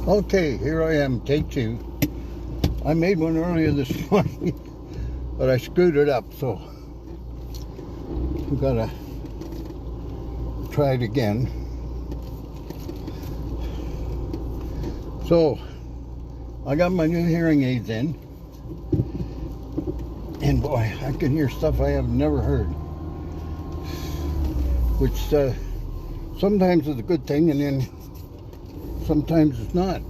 Okay, here I am, take two. I made one earlier this morning, but I screwed it up, so we gotta try it again. So, I got my new hearing aids in, and boy, I can hear stuff I have never heard, which sometimes is a good thing, and then sometimes it's not.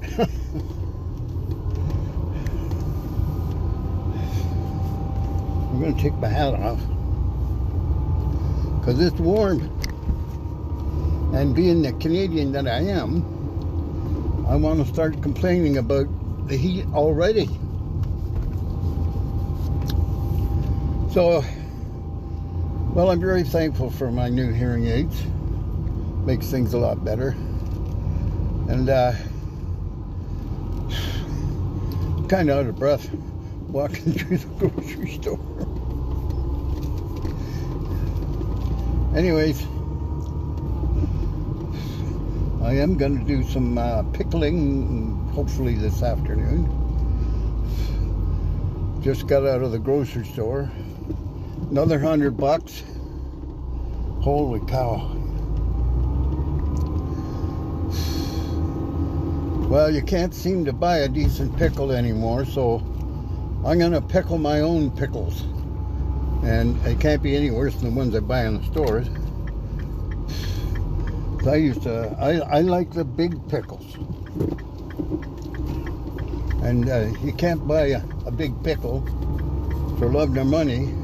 I'm going to take my hat off because it's warm, and being the Canadian that I am, I want to start complaining about the heat already. So, well, I'm very thankful for my new hearing aids. Makes things a lot better. And kind of out of breath walking through the grocery store. Anyways, I am going to do some pickling hopefully this afternoon. Just got out of the grocery store. Another $100. Holy cow. Well, you can't seem to buy a decent pickle anymore, so I'm going to pickle my own pickles. And they can't be any worse than the ones I buy in the stores. I like the big pickles. And you can't buy a big pickle for love nor money.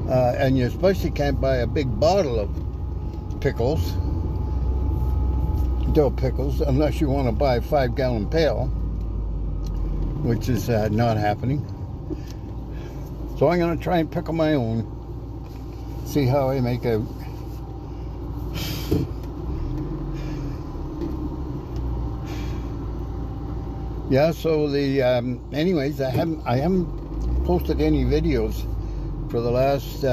And you especially can't buy a big bottle of pickles. Dill pickles, unless you want to buy a 5-gallon pail, which is not happening. So I'm going to try and pickle my own, see how I make out. Yeah, so the anyways, I haven't posted any videos for the last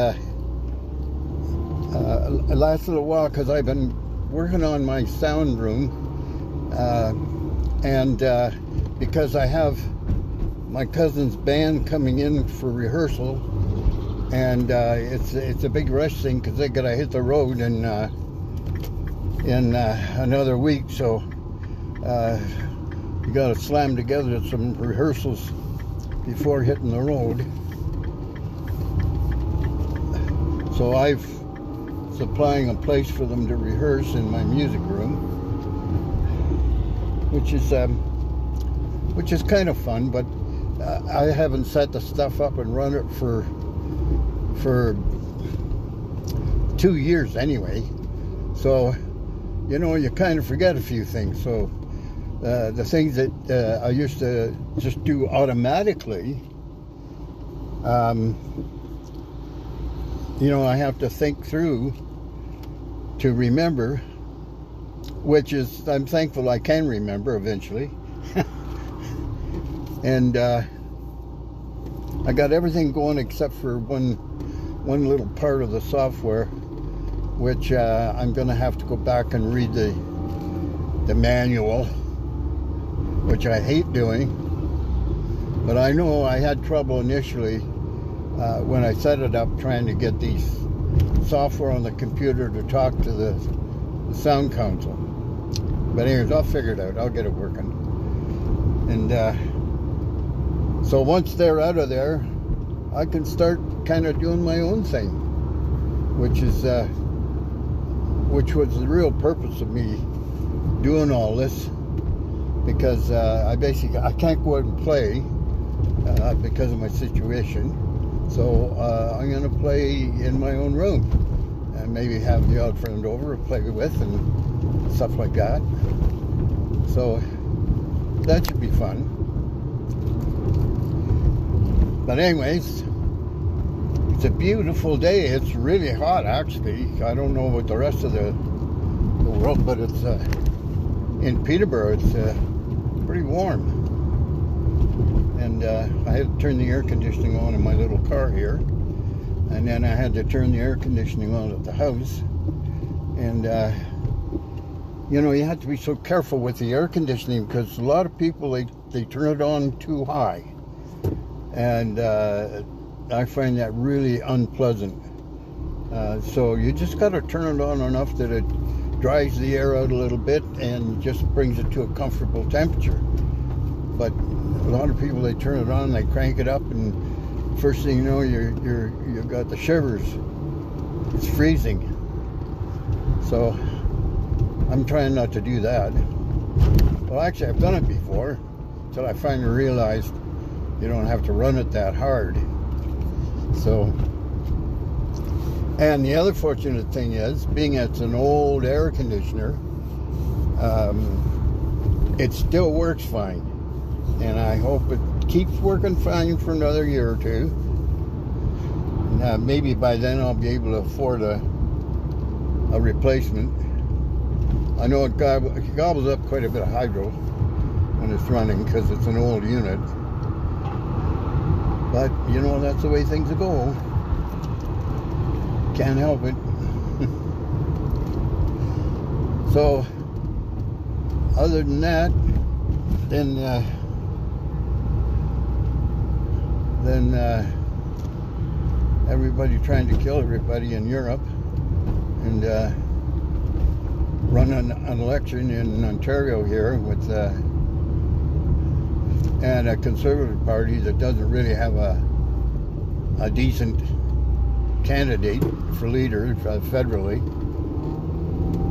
little while because I've been working on my sound room, and because I have my cousin's band coming in for rehearsal, and it's a big rush thing because they gotta hit the road in another week, so you gotta slam together some rehearsals before hitting the road. So I've supplying a place for them to rehearse in my music room, which is kind of fun, but I haven't set the stuff up and run it for 2 years anyway, so you know, you kind of forget a few things. So the things that I used to just do automatically, you know, I have to think through to remember, which is, I'm thankful I can remember eventually. And I got everything going except for one little part of the software, which I'm going to have to go back and read the manual, which I hate doing. But I know I had trouble initially when I set it up, trying to get these software on the computer to talk to the sound console. But anyways, I'll figure it out. I'll get it working. And so once they're out of there, I can start kind of doing my own thing, which was the real purpose of me doing all this, because I can't go out and play because of my situation. So I'm going to play in my own room and maybe have the odd friend over to play with and stuff like that. So that should be fun. But anyways, it's a beautiful day. It's really hot, actually. I don't know about the rest of the world, but it's in Peterborough, it's pretty warm. And I had to turn the air conditioning on in my little car here, and then I had to turn the air conditioning on at the house, and you know, you have to be so careful with the air conditioning because a lot of people, they turn it on too high. And I find that really unpleasant. So you just got to turn it on enough that it dries the air out a little bit and just brings it to a comfortable temperature. But a lot of people, they turn it on, they crank it up, and first thing you know, you've got the shivers. It's freezing. So I'm trying not to do that. Well, actually, I've done it before until I finally realized you don't have to run it that hard. So, and the other fortunate thing is, being it's an old air conditioner, it still works fine. And I hope it keeps working fine for another year or two. Maybe by then I'll be able to afford a replacement. I know it gobbles up quite a bit of hydro when it's running because it's an old unit. But, you know, that's the way things go. Can't help it. So, other than that, then everybody trying to kill everybody in Europe and run an election in Ontario here with and a Conservative Party that doesn't really have a decent candidate for leader federally.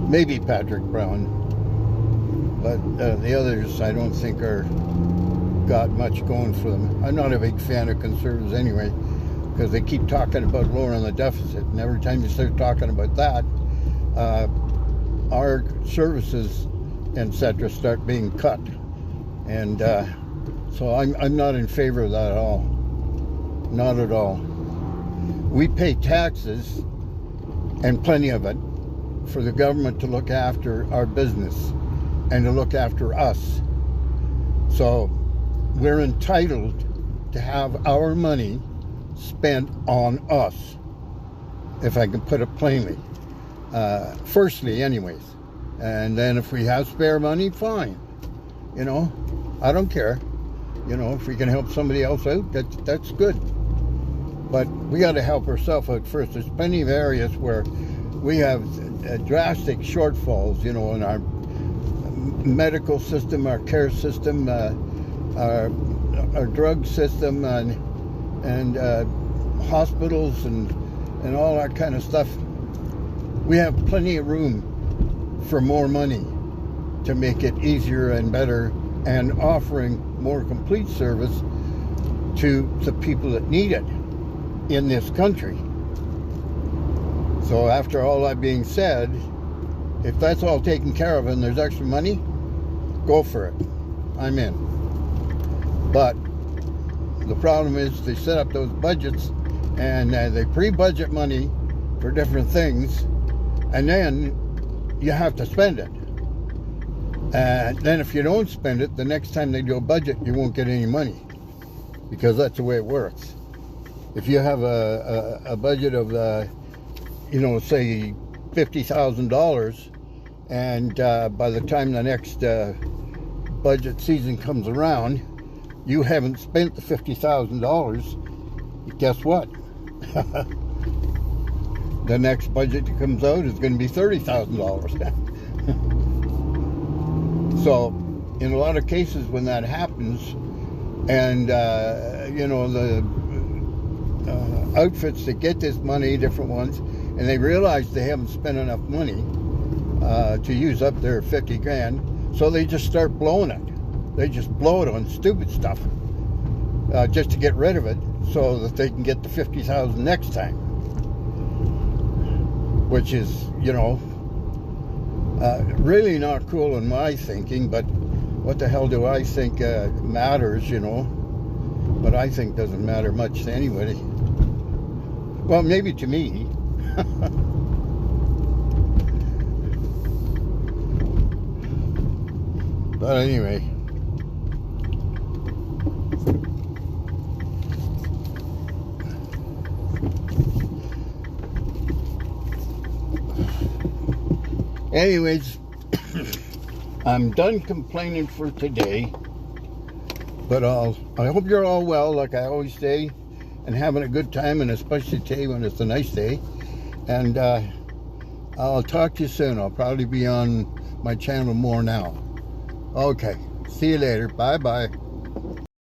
Maybe Patrick Brown, but the others I don't think are got much going for them. I'm not a big fan of Conservatives anyway, because they keep talking about lowering the deficit, and every time you start talking about that, our services, etc., start being cut, and so I'm not in favor of that at all. Not at all. We pay taxes, and plenty of it, for the government to look after our business and to look after us. So we're entitled to have our money spent on us, if I can put it plainly. Firstly, anyways. And then if we have spare money, fine. You know, I don't care. You know, if we can help somebody else out, that's good. But we got to help ourselves out first. There's plenty of areas where we have drastic shortfalls, you know, in our medical system, our care system, our drug system, and hospitals and all that kind of stuff. We have plenty of room for more money to make it easier and better and offering more complete service to the people that need it in this country. So after all that being said, if that's all taken care of and there's extra money, go for it. I'm in. But the problem is they set up those budgets and they pre-budget money for different things, and then you have to spend it. And then if you don't spend it, the next time they do a budget, you won't get any money, because that's the way it works. If you have a budget of, you know, say $50,000, and by the time the next budget season comes around, you haven't spent the $50,000, guess what? The next budget that comes out is going to be $30,000. So, in a lot of cases when that happens, and, you know, the outfits that get this money, different ones, and they realize they haven't spent enough money to use up their 50 grand, so they just start blowing it. They just blow it on stupid stuff just to get rid of it so that they can get the 50,000 next time, which is, you know, really not cool in my thinking. But what the hell do I think matters, you know? But I think doesn't matter much to anybody. Well, maybe to me. But anyway. Anyways, I'm done complaining for today. But I hope you're all well, like I always say, and having a good time, and especially today when it's a nice day. And I'll talk to you soon. I'll probably be on my channel more now. Okay, see you later. Bye-bye.